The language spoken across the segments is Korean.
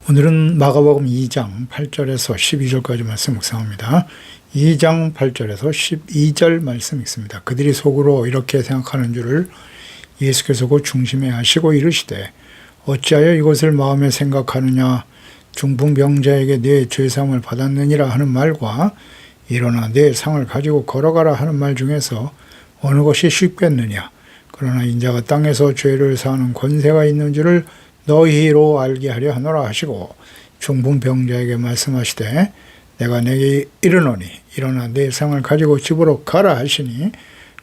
오늘은 마가복음 2장 8절에서 12절까지 말씀 묵상합니다. 2장 8절에서 12절 말씀 읽습니다. 그들이 속으로 이렇게 생각하는 줄을 예수께서 곧 중심에 하시고 이르시되 어찌하여 이것을 마음에 생각하느냐 중풍병자에게 내 죄사함을 받았느니라 하는 말과 일어나 내 상을 가지고 걸어가라 하는 말 중에서 어느 것이 쉽겠느냐. 그러나 인자가 땅에서 죄를 사하는 권세가 있는 줄을 너희로 알게 하려 하노라 하시고 중풍병자에게 말씀하시되 내가 내게 이르노니 일어나 내 상을 가지고 집으로 가라 하시니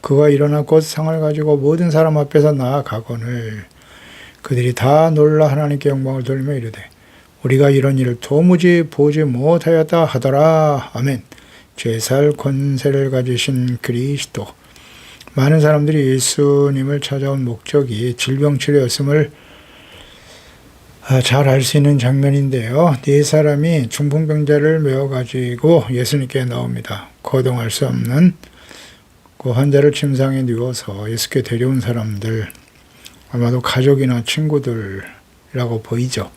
그가 일어나 곧 상을 가지고 모든 사람 앞에서 나아가거늘 그들이 다 놀라 하나님께 영광을 돌리며 이르되 우리가 이런 일을 도무지 보지 못하였다 하더라. 아멘. 죄살 권세를 가지신 그리스도. 많은 사람들이 예수님을 찾아온 목적이 질병치료였음을 잘 알 수 있는 장면인데요. 네 사람이 중풍병자를 메어가지고 예수님께 나옵니다. 거동할 수 없는 그 환자를 침상에 누워서 예수께 데려온 사람들, 아마도 가족이나 친구들이라고 보이죠.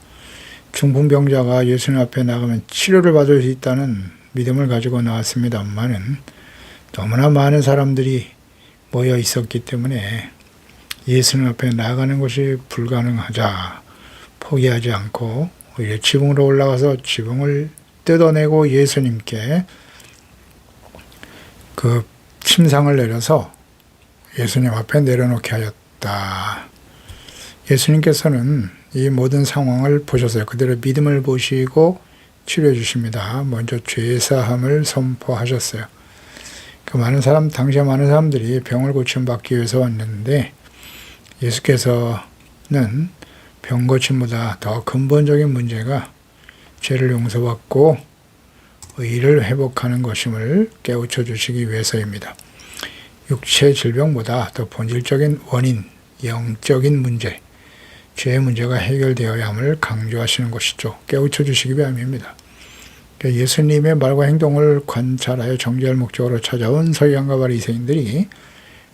중풍병자가 예수님 앞에 나가면 치료를 받을 수 있다는 믿음을 가지고 나왔습니다만은 너무나 많은 사람들이 모여 있었기 때문에 예수님 앞에 나가는 것이 불가능하자 포기하지 않고 오히려 지붕으로 올라가서 지붕을 뜯어내고 예수님께 그 침상을 내려서 예수님 앞에 내려놓게 하였다. 예수님께서는 이 모든 상황을 보셨어요. 그들의 믿음을 보시고 치료해 주십니다. 먼저 죄사함을 선포하셨어요. 그 당시에 많은 사람들이 병을 고침받기 위해서 왔는데 예수께서는 병 고침보다 더 근본적인 문제가 죄를 용서받고 의를 회복하는 것임을 깨우쳐 주시기 위해서입니다. 육체 질병보다 더 본질적인 원인, 영적인 문제, 죄의 문제가 해결되어야 함을 강조하시는 것이죠. 깨우쳐 주시기 위함입니다. 예수님의 말과 행동을 관찰하여 정죄할 목적으로 찾아온 서기관과 바리새인들이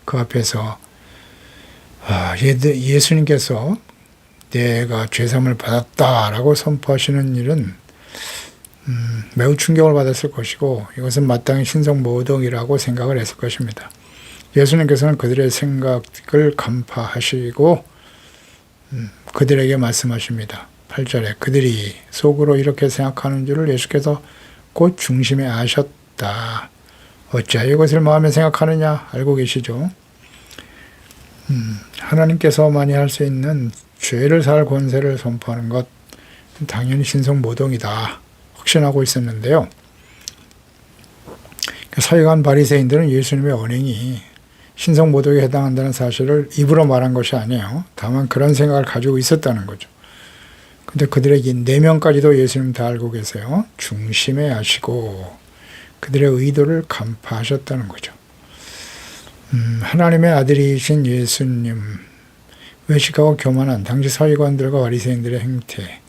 그 앞에서 예수님께서 내가 죄사함을 받았다라고 선포하시는 일은 매우 충격을 받았을 것이고 이것은 마땅히 신성모독이라고 생각을 했을 것입니다. 예수님께서는 그들의 생각을 간파하시고 그들에게 말씀하십니다. 8절에 그들이 속으로 이렇게 생각하는 줄을 예수께서 곧 중심에 아셨다. 어찌하여 이것을 마음에 생각하느냐 알고 계시죠? 하나님께서만이 할 수 있는 죄를 살 권세를 선포하는 것 당연히 신성모독이다 확신하고 있었는데요. 서기관 바리새인들은 예수님의 언행이 신성모독에 해당한다는 사실을 입으로 말한 것이 아니에요. 다만 그런 생각을 가지고 있었다는 거죠. 근데 그들의 이 4명까지도 예수님 다 알고 계세요. 중심에 하시고 그들의 의도를 간파하셨다는 거죠. 하나님의 아들이신 예수님, 외식하고 교만한 당시 서기관들과 바리새인들의 행태,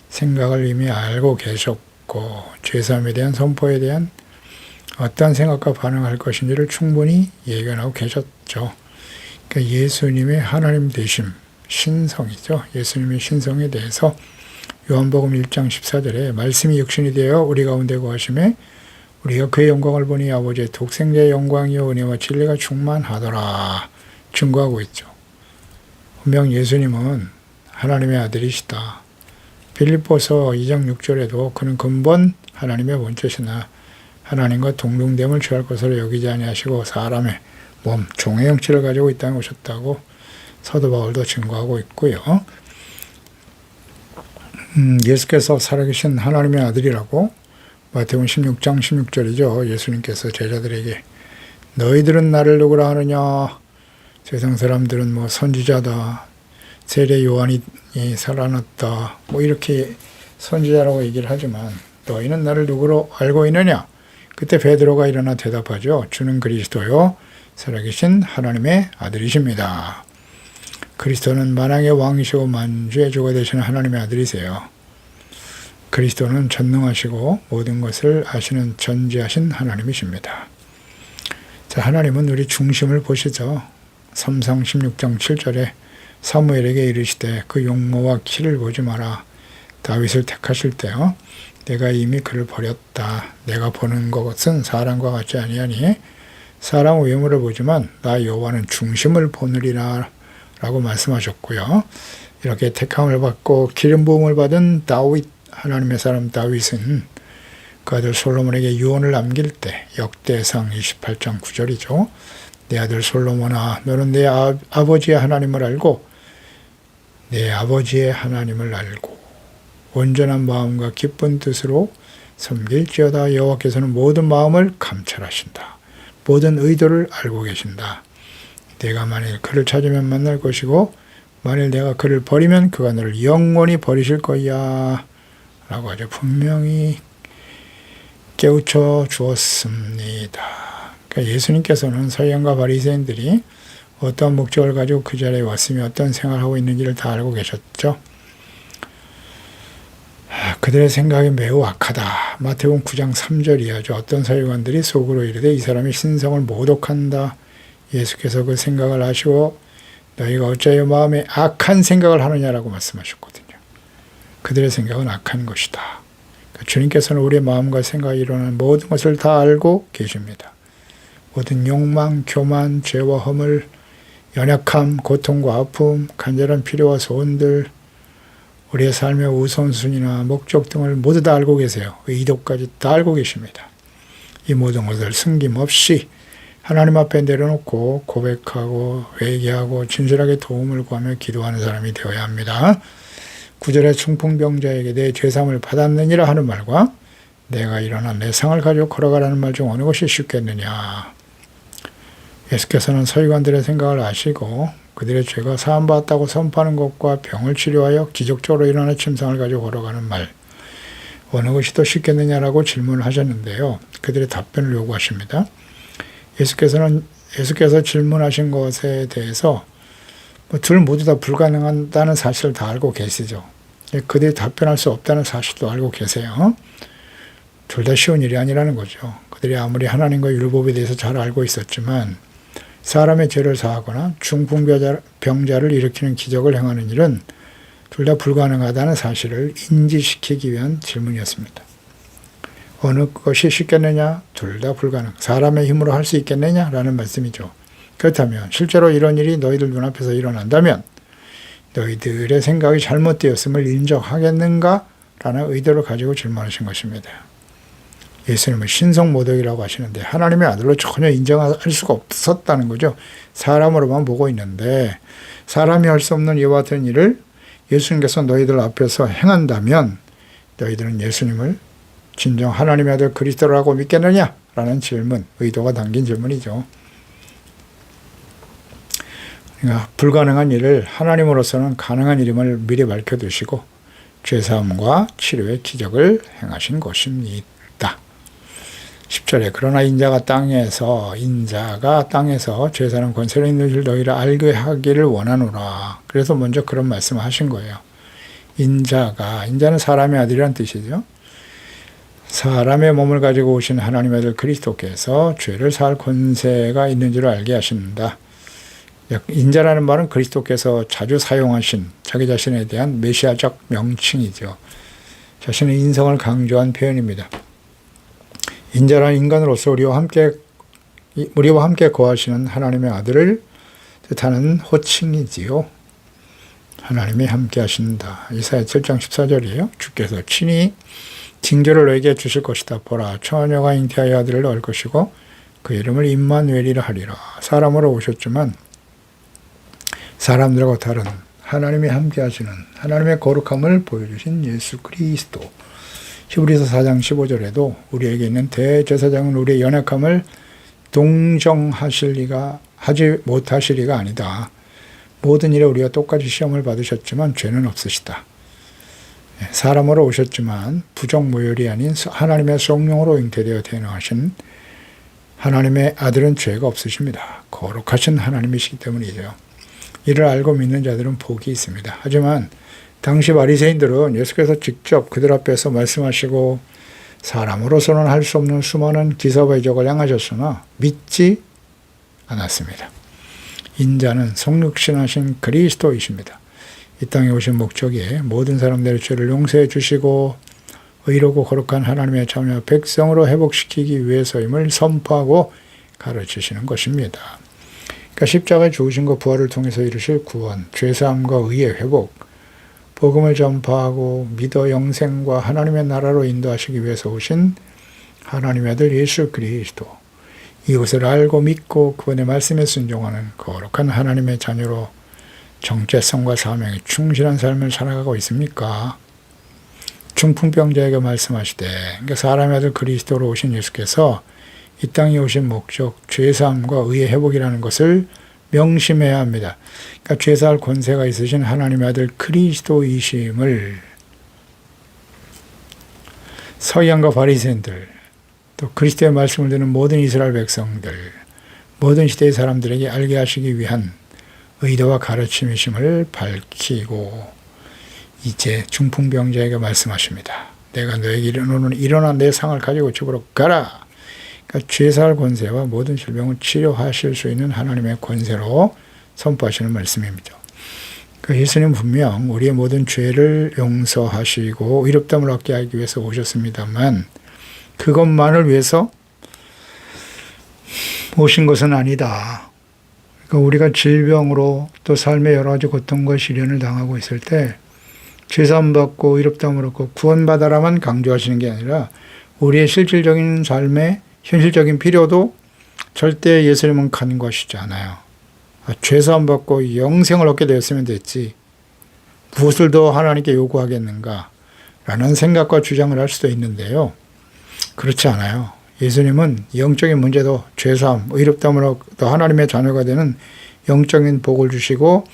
생각을 이미 알고 계셨고 죄사함에 대한 선포에 대한 어떤 생각과 반응할 것인지를 충분히 예견하고 계셨죠. 그러니까 예수님의 하나님 되심, 신성이죠. 예수님의 신성에 대해서 요한복음 1장 14절에 말씀이 육신이 되어 우리 가운데 거하심에 우리가 그의 영광을 보니 아버지의 독생자의 영광이요 은혜와 진리가 충만하더라 증거하고 있죠. 분명 예수님은 하나님의 아들이시다. 빌립보서 2장 6절에도 그는 근본 하나님의 본체시나 하나님과 동등됨을 취할 것으로 여기지 아니하시고 사람의 몸, 종의 형체를 가지고 이 땅에 오셨다고 사도 바울도 증거하고 있고요. 예수께서 살아계신 하나님의 아들이라고 마태복음 16장 16절이죠. 예수님께서 제자들에게 너희들은 나를 누구라 하느냐 세상 사람들은 선지자다, 세례 요한이 살아났다, 이렇게 선지자라고 얘기를 하지만 너희는 나를 누구로 알고 있느냐? 그때 베드로가 일어나 대답하죠. 주는 그리스도요 살아계신 하나님의 아들이십니다. 그리스도는 만왕의 왕이시고 만주의 주가 되시는 하나님의 아들이세요. 그리스도는 전능하시고 모든 것을 아시는 전지하신 하나님이십니다. 자, 하나님은 우리 중심을 보시죠. 삼상 16장 7절에 사무엘에게 이르시되 그 용모와 키를 보지 마라. 다윗을 택하실 때요. 내가 이미 그를 버렸다. 내가 보는 것은 사람과 같지 아니하니 사람 외모를 보지만 나 여호와는 중심을 보느리라 라고 말씀하셨고요. 이렇게 택함을 받고 기름 부음을 받은 다윗, 하나님의 사람 다윗은 그 아들 솔로몬에게 유언을 남길 때 역대상 28장 9절이죠. 내 아들 솔로몬아, 너는 내 아버지의 하나님을 알고 내 아버지의 하나님을 알고 온전한 마음과 기쁜 뜻으로 섬길지어다. 여호와께서는 모든 마음을 감찰하신다. 모든 의도를 알고 계신다. 내가 만일 그를 찾으면 만날 것이고 만일 내가 그를 버리면 그가 너를 영원히 버리실 거야 라고 아주 분명히 깨우쳐 주었습니다. 그러니까 예수님께서는 서기관과 바리새인들이 어떤 목적을 가지고 그 자리에 왔으며 어떤 생활을 하고 있는지를 다 알고 계셨죠. 그들의 생각이 매우 악하다. 마태복음 9장 3절이야죠. 어떤 서기관들이 속으로 이르되 이 사람이 신성을 모독한다. 예수께서 그 생각을 아시고 너희가 어찌하여 마음에 악한 생각을 하느냐라고 말씀하셨거든요. 그들의 생각은 악한 것이다. 그러니까 주님께서는 우리의 마음과 생각이 일어나는 모든 것을 다 알고 계십니다. 모든 욕망, 교만, 죄와 허물, 연약함, 고통과 아픔, 간절한 필요와 소원들, 우리의 삶의 우선순위나 목적 등을 모두 다 알고 계세요. 의도까지 다 알고 계십니다. 이 모든 것을 숨김없이 하나님 앞에 내려놓고 고백하고 회개하고 진실하게 도움을 구하며 기도하는 사람이 되어야 합니다. 9절에 충풍병자에게 내 죄사함을 받았느니라 하는 말과 내가 일어나 내 상을 가지고 걸어가라는 말 중 어느 것이 쉽겠느냐. 예수께서는 서기관들의 생각을 아시고 그들의 죄가 사함받았다고 선포하는 것과 병을 치료하여 기적적으로 일어나 침상을 가지고 걸어가는 말 어느 것이 더 쉽겠느냐라고 질문을 하셨는데요. 그들의 답변을 요구하십니다. 예수께서 질문하신 것에 대해서 둘 모두 다 불가능하다는 사실을 다 알고 계시죠. 그들이 답변할 수 없다는 사실도 알고 계세요. 둘 다 쉬운 일이 아니라는 거죠. 그들이 아무리 하나님과 율법에 대해서 잘 알고 있었지만 사람의 죄를 사하거나 중풍병자를 일으키는 기적을 행하는 일은 둘 다 불가능하다는 사실을 인지시키기 위한 질문이었습니다. 어느 것이 쉽겠느냐? 둘 다 불가능. 사람의 힘으로 할 수 있겠느냐? 라는 말씀이죠. 그렇다면 실제로 이런 일이 너희들 눈앞에서 일어난다면 너희들의 생각이 잘못되었음을 인정하겠는가? 라는 의도를 가지고 질문하신 것입니다. 예수님은 신성모독이라고 하시는데 하나님의 아들로 전혀 인정할 수가 없었다는 거죠. 사람으로만 보고 있는데 사람이 할 수 없는 이와 같은 일을 예수님께서 너희들 앞에서 행한다면 너희들은 예수님을 진정 하나님의 아들 그리스도라고 믿겠느냐? 라는 질문, 의도가 담긴 질문이죠. 그러니까 불가능한 일을 하나님으로서는 가능한 일임을 미리 밝혀두시고 죄사함과 치료의 기적을 행하신 것입니다. 10절에 그러나 인자가 땅에서 죄사는 권세를 있는 줄 너희를 알게 하기를 원하노라. 그래서 먼저 그런 말씀을 하신 거예요. 인자는 사람의 아들이란 뜻이죠. 사람의 몸을 가지고 오신 하나님의 아들 그리스도께서 죄를 사할 권세가 있는 줄 알게 하신다. 인자라는 말은 그리스도께서 자주 사용하신 자기 자신에 대한 메시아적 명칭이죠. 자신의 인성을 강조한 표현입니다. 인자라는 인간으로서 우리와 함께 거하시는 하나님의 아들을 뜻하는 호칭이지요. 하나님이 함께 하신다. 이사야 7장 14절이에요. 주께서 친히 징조를 너에게 주실 것이다. 보라, 처녀가 잉태하여 아들을 낳을 것이고 그 이름을 임마누엘이라 하리라. 사람으로 오셨지만 사람들하고 다른 하나님이 함께 하시는 하나님의 거룩함을 보여주신 예수 그리스도. 히브리서 4장 15절에도 우리에게 있는 대제사장은 우리의 연약함을 하지 못하실 리가 아니다. 모든 일에 우리가 똑같이 시험을 받으셨지만 죄는 없으시다. 사람으로 오셨지만 부정무혈이 아닌 하나님의 성령으로 잉태되어 태어나신 하나님의 아들은 죄가 없으십니다. 거룩하신 하나님이시기 때문이죠. 이를 알고 믿는 자들은 복이 있습니다. 하지만 당시 바리새인들은 예수께서 직접 그들 앞에서 말씀하시고 사람으로서는 할 수 없는 수많은 기사와 이적을 행하셨으나 믿지 않았습니다. 인자는 성육신하신 그리스도이십니다. 이 땅에 오신 목적이 모든 사람들의 죄를 용서해 주시고 의롭고 거룩한 하나님의 자녀 백성으로 회복시키기 위해서임을 선포하고 가르치시는 것입니다. 그러니까 십자가에 죽으신 것 부활을 통해서 이루실 구원, 죄사함과 의의 회복, 복음을 전파하고 믿어 영생과 하나님의 나라로 인도하시기 위해서 오신 하나님의 아들 예수 그리스도, 이것을 알고 믿고 그분의 말씀에 순종하는 거룩한 하나님의 자녀로 정체성과 사명에 충실한 삶을 살아가고 있습니까? 중풍병자에게 말씀하시되, 그러니까 사람의 아들 그리스도로 오신 예수께서 이 땅에 오신 목적, 죄사함과 의의 회복이라는 것을 명심해야 합니다. 그러니까 죄사할 권세가 있으신 하나님의 아들 그리스도이심을 서기관과 바리새인들, 또 그리스도의 말씀을 듣는 모든 이스라엘 백성들, 모든 시대의 사람들에게 알게 하시기 위한 의도와 가르침이심을 밝히고 이제 중풍병자에게 말씀하십니다. 내가 너에게 이르노니 일어나 내 상을 가지고 집으로 가라. 그러니까 죄사할 권세와 모든 질병을 치료하실 수 있는 하나님의 권세로 선포하시는 말씀입니다. 그 예수님 분명 우리의 모든 죄를 용서하시고 의롭다함을 얻게 하기 위해서 오셨습니다만 그것만을 위해서 오신 것은 아니다. 그러니까 우리가 질병으로 또 삶의 여러 가지 고통과 시련을 당하고 있을 때 죄사함 받고 의롭다함을 얻고 구원받아라만 강조하시는 게 아니라 우리의 실질적인 삶의 현실적인 필요도 절대 예수님은 간과하시지 않아요. 죄사함 받고 영생을 얻게 되었으면 됐지 무엇을 더 하나님께 요구하겠는가 라는 생각과 주장을 할 수도 있는데요. 그렇지 않아요. 예수님은 영적인 문제도 죄사함, 의롭다함을 얻고 하나님의 자녀가 되는 영적인 복을 주시고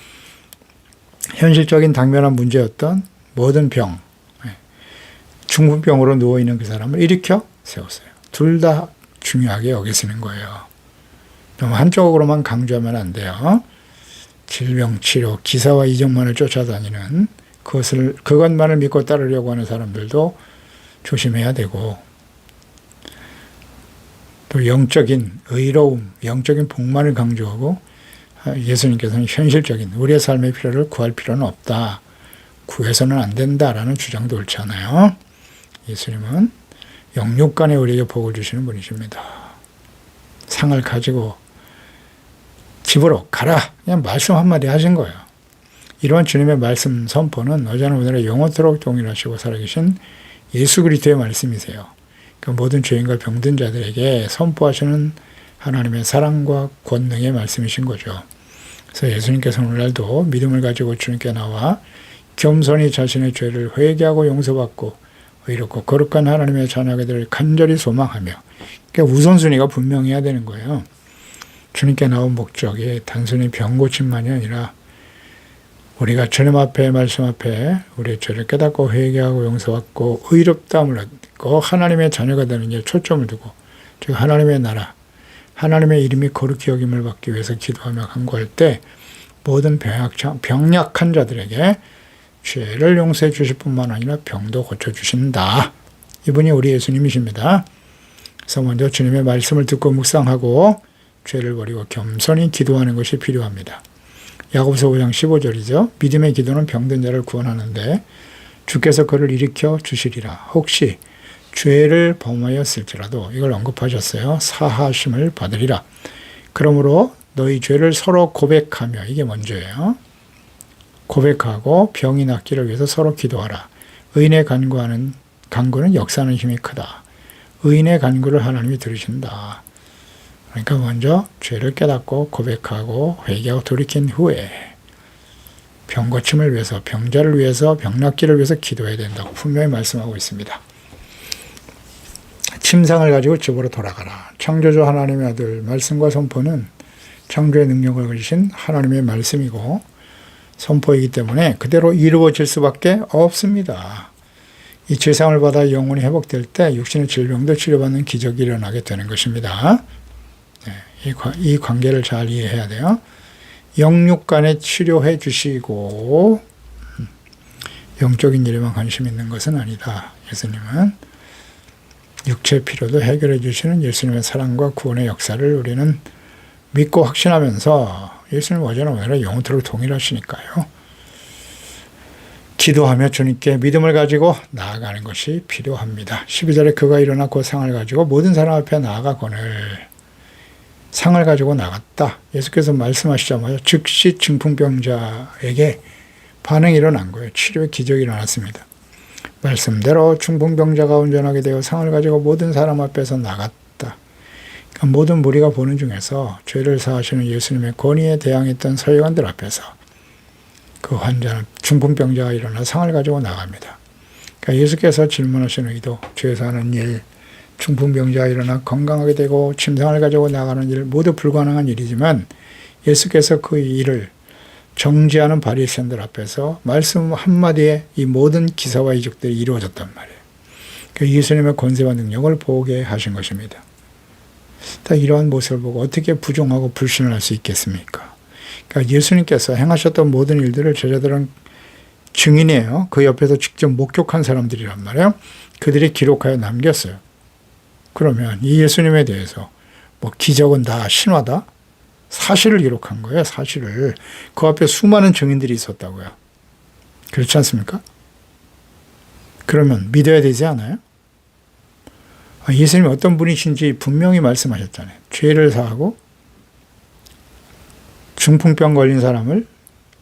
현실적인 당면한 문제였던 모든 병, 중풍병으로 누워있는 그 사람을 일으켜 세웠어요. 둘 다 중요하게 여기시는 거예요. 좀 한쪽으로만 강조하면 안 돼요. 질병 치료, 기사와 이적만을 쫓아다니는 그것만을 믿고 따르려고 하는 사람들도 조심해야 되고 또 영적인 의로움, 영적인 복만을 강조하고 예수님께서는 현실적인 우리의 삶의 필요를 구할 필요는 없다. 구해서는 안 된다라는 주장도 옳지 않아요. 예수님은 영육간에 우리에게 복을 주시는 분이십니다. 상을 가지고 집으로 가라. 그냥 말씀 한마디 하신 거예요. 이러한 주님의 말씀 선포는 어제나 오늘의 영원토록 동일하시고 살아계신 예수 그리스도의 말씀이세요. 그 모든 죄인과 병든 자들에게 선포하시는 하나님의 사랑과 권능의 말씀이신 거죠. 그래서 예수님께서 오늘날도 믿음을 가지고 주님께 나와 겸손히 자신의 죄를 회개하고 용서받고 의롭고 거룩한 하나님의 자녀가 되기를 간절히 소망하며, 그러니까 우선순위가 분명해야 되는 거예요. 주님께 나온 목적이 단순히 병 고침만이 아니라 우리가 주님 앞에 말씀 앞에 우리의 죄를 깨닫고 회개하고 용서받고 의롭다함을 얻고 하나님의 자녀가 되는 데 초점을 두고, 즉 하나님의 나라, 하나님의 이름이 거룩히 여김을 받기 위해서 기도하며 간구할 때 모든 병약한 자들에게 죄를 용서해 주실 뿐만 아니라 병도 고쳐주신다. 이분이 우리 예수님이십니다. 그래서 먼저 주님의 말씀을 듣고 묵상하고 죄를 버리고 겸손히 기도하는 것이 필요합니다. 야고보서 5장 15절이죠. 믿음의 기도는 병든 자를 구원하는데 주께서 그를 일으켜 주시리라. 혹시 죄를 범하였을지라도 이걸 언급하셨어요. 사하심을 받으리라. 그러므로 너희 죄를 서로 고백하며, 이게 먼저예요. 고백하고 병이 낫기를 위해서 서로 기도하라. 의인의 간구는 역사하는 힘이 크다. 의인의 간구를 하나님이 들으신다. 그러니까 먼저 죄를 깨닫고 고백하고 회개하고 돌이킨 후에 병 고침을 위해서, 병자를 위해서, 병 낫기를 위해서 기도해야 된다고 분명히 말씀하고 있습니다. 침상을 가지고 집으로 돌아가라. 창조주 하나님의 아들 말씀과 선포는 창조의 능력을 가지신 하나님의 말씀이고 선포이기 때문에 그대로 이루어질 수밖에 없습니다. 이 죄상을 받아 영혼이 회복될 때 육신의 질병도 치료받는 기적이 일어나게 되는 것입니다. 이 관계를 잘 이해해야 돼요. 영육간에 치료해 주시고 영적인 일에만 관심 있는 것은 아니다. 예수님은 육체 필요도 해결해 주시는 예수님의 사랑과 구원의 역사를 우리는 믿고 확신하면서, 예수님 어제나 오늘은 영원토록 동일하시니까요. 기도하며 주님께 믿음을 가지고 나아가는 것이 필요합니다. 12절에 그가 일어나 그 상을 가지고 모든 사람 앞에 나아가거늘 상을 가지고 나갔다. 예수께서 말씀하시자마자 즉시 중풍병자에게 반응이 일어난 거예요. 치료의 기적이 일어났습니다. 말씀대로 중풍병자가 온전하게 되어 상을 가지고 모든 사람 앞에서 나갔다. 그러니까 모든 무리가 보는 중에서 죄를 사하시는 예수님의 권위에 대항했던 서기관들 앞에서 그 환자는 중풍병자가 일어나 상을 가지고 나갑니다. 그러니까 예수께서 질문하시는 의도, 죄 사하는 일, 중풍병자가 일어나 건강하게 되고 침상을 가지고 나가는 일 모두 불가능한 일이지만 예수께서 그 일을 정죄하는 바리새인들 앞에서 말씀 한마디에 이 모든 기사와 이적들이 이루어졌단 말이에요. 그 예수님의 권세와 능력을 보게 하신 것입니다. 다 이러한 모습을 보고 어떻게 부정하고 불신을 할 수 있겠습니까? 그러니까 예수님께서 행하셨던 모든 일들을 제자들은 증인이에요. 그 옆에서 직접 목격한 사람들이란 말이에요. 그들이 기록하여 남겼어요. 그러면 이 예수님에 대해서 뭐 기적은 다 신화다? 사실을 기록한 거예요. 사실을. 그 앞에 수많은 증인들이 있었다고요. 그렇지 않습니까? 그러면 믿어야 되지 않아요? 예수님이 어떤 분이신지 분명히 말씀하셨잖아요. 죄를 사하고 중풍병 걸린 사람을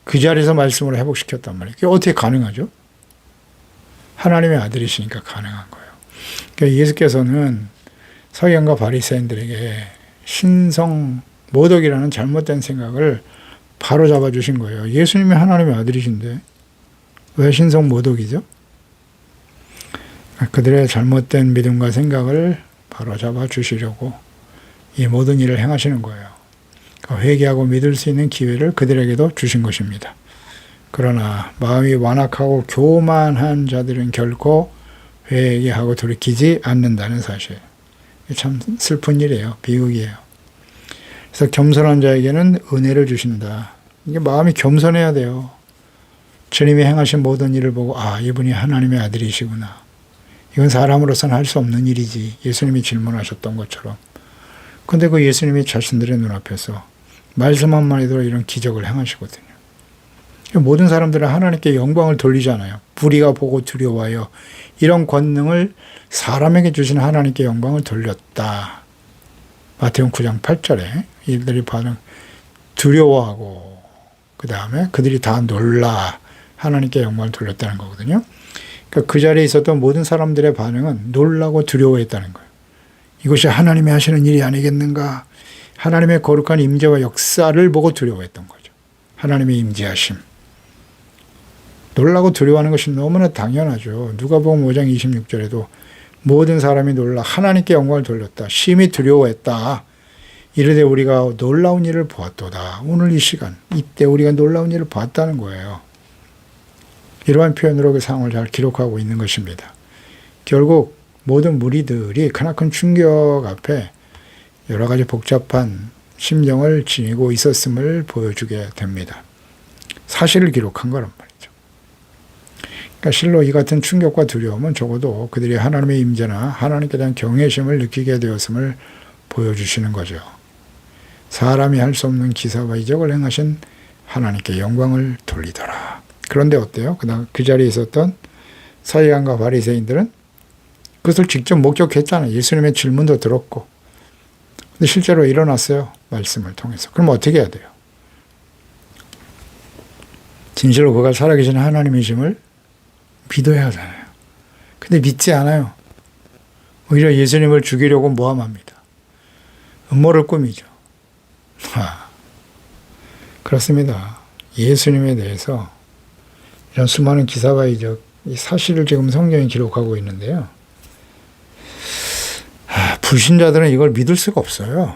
그 자리에서 말씀으로 회복시켰단 말이에요. 그게 어떻게 가능하죠? 하나님의 아들이시니까 가능한 거예요. 그러니까 예수께서는 서기관과 바리새인들에게 신성 모독이라는 잘못된 생각을 바로 잡아주신 거예요. 예수님이 하나님의 아들이신데 왜 신성 모독이죠? 그들의 잘못된 믿음과 생각을 바로 잡아주시려고 이 모든 일을 행하시는 거예요. 회개하고 믿을 수 있는 기회를 그들에게도 주신 것입니다. 그러나 마음이 완악하고 교만한 자들은 결코 회개하고 돌이키지 않는다는 사실. 참 슬픈 일이에요. 비극이에요. 그래서 겸손한 자에게는 은혜를 주신다. 이게 마음이 겸손해야 돼요. 주님이 행하신 모든 일을 보고 이분이 하나님의 아들이시구나. 이건 사람으로서는 할 수 없는 일이지. 예수님이 질문하셨던 것처럼. 그런데 그 예수님이 자신들의 눈앞에서 말씀 한마디로 이런 기적을 행하시거든요. 모든 사람들은 하나님께 영광을 돌리잖아요. 불의가 보고 두려워하여 이런 권능을 사람에게 주신 하나님께 영광을 돌렸다. 마태복음 9장 8절에 이들이 두려워하고 그 다음에 그들이 다 놀라 하나님께 영광을 돌렸다는 거거든요. 그러니까 그 자리에 있었던 모든 사람들의 반응은 놀라고 두려워했다는 거예요. 이것이 하나님이 하시는 일이 아니겠는가? 하나님의 거룩한 임재와 역사를 보고 두려워했던 거죠. 하나님의 임재하심. 놀라고 두려워하는 것이 너무나 당연하죠. 누가복음 5장 26절에도 모든 사람이 놀라 하나님께 영광을 돌렸다. 심히 두려워했다. 이르되 우리가 놀라운 일을 보았도다. 오늘 이 시간, 이때 우리가 놀라운 일을 봤다는 거예요. 이러한 표현으로 그 상황을 잘 기록하고 있는 것입니다. 결국 모든 무리들이 크나큰 충격 앞에 여러 가지 복잡한 심정을 지니고 있었음을 보여주게 됩니다. 사실을 기록한 거란 말이죠. 그러니까 실로 이 같은 충격과 두려움은 적어도 그들이 하나님의 임재나 하나님께 대한 경외심을 느끼게 되었음을 보여주시는 거죠. 사람이 할 수 없는 기사와 이적을 행하신 하나님께 영광을 돌리더라. 그런데 어때요? 그 자리에 있었던 서기관과 바리새인들은 그것을 직접 목격했잖아요. 예수님의 질문도 들었고. 근데 실제로 일어났어요. 말씀을 통해서. 그럼 어떻게 해야 돼요? 진실로 그가 살아계신 하나님이심을 믿어야 하잖아요. 근데 믿지 않아요. 오히려 예수님을 죽이려고 모함합니다. 음모를 꾸미죠. 그렇습니다. 예수님에 대해서 이런 수많은 기사와 이적, 이 사실을 지금 성경이 기록하고 있는데요. 불신자들은 이걸 믿을 수가 없어요.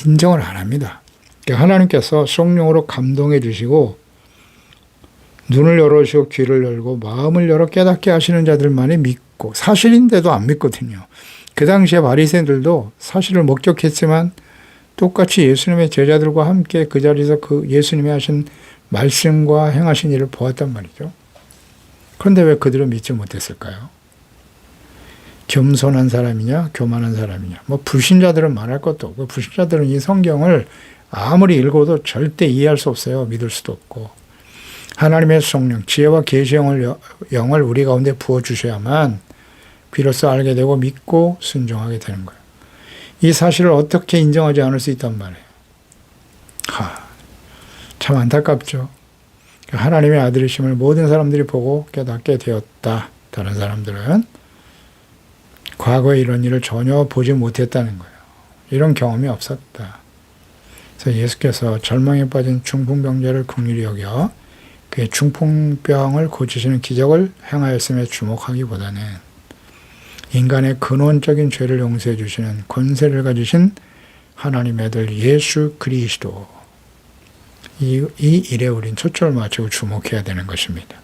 인정을 안 합니다. 하나님께서 성령으로 감동해 주시고 눈을 열어주시고 귀를 열고 마음을 열어 깨닫게 하시는 자들만이 믿고 사실인데도 안 믿거든요. 그 당시에 바리새인들도 사실을 목격했지만 똑같이 예수님의 제자들과 함께 그 자리에서 그 예수님이 하신 말씀과 행하신 일을 보았단 말이죠. 그런데 왜 그들은 믿지 못했을까요? 겸손한 사람이냐 교만한 사람이냐. 불신자들은 말할 것도 없고 불신자들은 이 성경을 아무리 읽어도 절대 이해할 수 없어요. 믿을 수도 없고. 하나님의 성령, 지혜와 계시의 영을 우리 가운데 부어주셔야만 비로소 알게 되고 믿고 순종하게 되는 거예요. 이 사실을 어떻게 인정하지 않을 수 있단 말이에요. 참 안타깝죠. 하나님의 아들이심을 모든 사람들이 보고 깨닫게 되었다. 다른 사람들은 과거에 이런 일을 전혀 보지 못했다는 거예요. 이런 경험이 없었다. 그래서 예수께서 절망에 빠진 중풍병자를 긍휼히 여겨 그의 중풍병을 고치시는 기적을 행하였음에 주목하기보다는 인간의 근원적인 죄를 용서해 주시는 권세를 가지신 하나님의 아들 예수 그리스도, 이 일에 우린 초점을 맞추고 주목해야 되는 것입니다.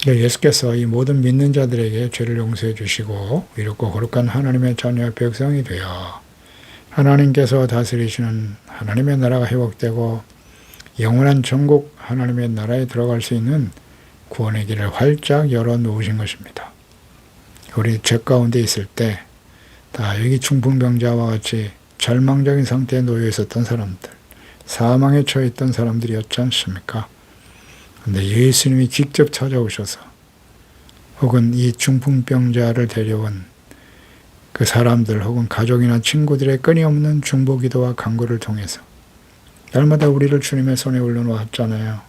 예수께서 이 모든 믿는 자들에게 죄를 용서해 주시고 이롭고 거룩한 하나님의 자녀의 백성이 되어 하나님께서 다스리시는 하나님의 나라가 회복되고 영원한 천국 하나님의 나라에 들어갈 수 있는 구원의 길을 활짝 열어놓으신 것입니다. 우리 죄 가운데 있을 때 다 여기 중풍병자와 같이 절망적인 상태에 놓여 있었던 사람들, 사망에 처해 있던 사람들이었지 않습니까? 그런데 예수님이 직접 찾아오셔서 혹은 이 중풍병자를 데려온 그 사람들 혹은 가족이나 친구들의 끊임없는 중보기도와 간구를 통해서 날마다 우리를 주님의 손에 올려놓았잖아요.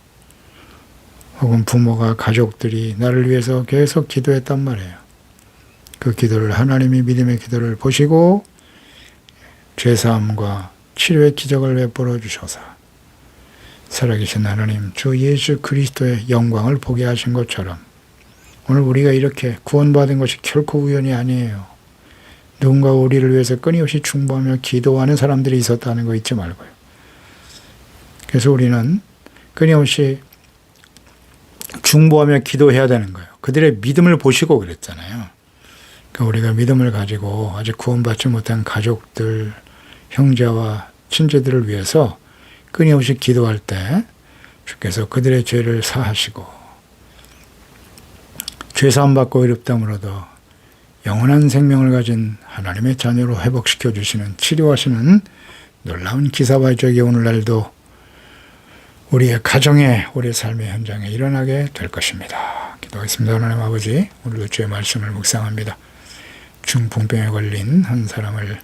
혹은 부모가 가족들이 나를 위해서 계속 기도했단 말이에요. 그 기도를 하나님이 믿음의 기도를 보시고 죄사함과 치료의 기적을 베풀어 주셔서 살아계신 하나님 주 예수 그리스도의 영광을 보게 하신 것처럼 오늘 우리가 이렇게 구원받은 것이 결코 우연이 아니에요. 누군가 우리를 위해서 끊임없이 중보하며 기도하는 사람들이 있었다는 거 잊지 말고요. 그래서 우리는 끊임없이 중보하며 기도해야 되는 거예요. 그들의 믿음을 보시고 그랬잖아요. 그러니까 우리가 믿음을 가지고 아직 구원받지 못한 가족들, 형제와 친지들을 위해서 끊임없이 기도할 때 주께서 그들의 죄를 사하시고 죄사함 받고 의롭다므로도 영원한 생명을 가진 하나님의 자녀로 회복시켜 주시는, 치료하시는 놀라운 기사와 이적이 오늘날도 우리의 가정에, 우리의 삶의 현장에 일어나게 될 것입니다. 기도하겠습니다. 하나님 아버지, 오늘도 주의 말씀을 묵상합니다. 중풍병에 걸린 한 사람을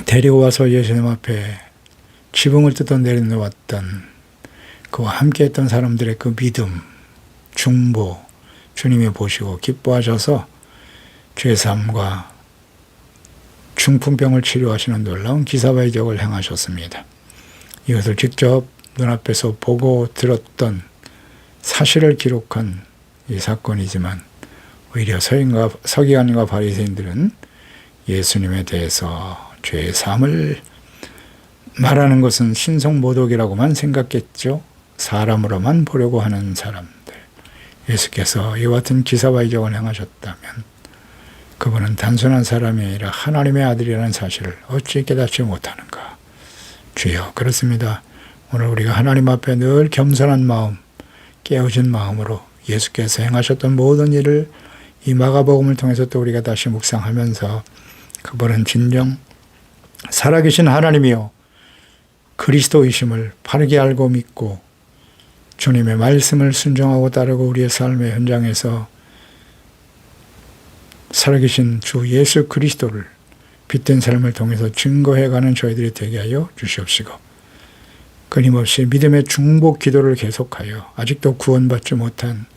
데려와서 예수님 앞에 지붕을 뜯어 내려놓았던 그와 함께했던 사람들의 그 믿음, 중보, 주님이 보시고 기뻐하셔서 죄사함과 중풍병을 치료하시는 놀라운 기사와 이적을 행하셨습니다. 이것을 직접 눈앞에서 보고 들었던 사실을 기록한 이 사건이지만 오히려 서기관과 바리새인들은 예수님에 대해서 죄의 사함을 말하는 것은 신성모독이라고만 생각했죠. 사람으로만 보려고 하는 사람들. 예수께서 이와 같은 기사와 이적을 행하셨다면 그분은 단순한 사람이 아니라 하나님의 아들이라는 사실을 어찌 깨닫지 못하는가. 주여, 그렇습니다. 오늘 우리가 하나님 앞에 늘 겸손한 마음, 깨어진 마음으로 예수께서 행하셨던 모든 일을 이 마가복음을 통해서 또 우리가 다시 묵상하면서 그분은 진정 살아계신 하나님이요 그리스도이심을 바르게 알고 믿고 주님의 말씀을 순종하고 따르고 우리의 삶의 현장에서 살아계신 주 예수 그리스도를 빛된 삶을 통해서 증거해가는 저희들이 되게 하여 주시옵시고 끊임없이 믿음의 중보 기도를 계속하여 아직도 구원받지 못한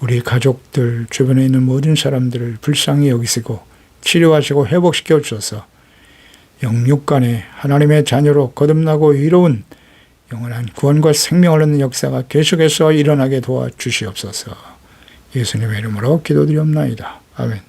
우리 가족들, 주변에 있는 모든 사람들을 불쌍히 여기시고 치료하시고 회복시켜 주셔서 영육간에 하나님의 자녀로 거듭나고 의로운 영원한 구원과 생명을 얻는 역사가 계속해서 일어나게 도와주시옵소서. 예수님의 이름으로 기도드리옵나이다. 아멘.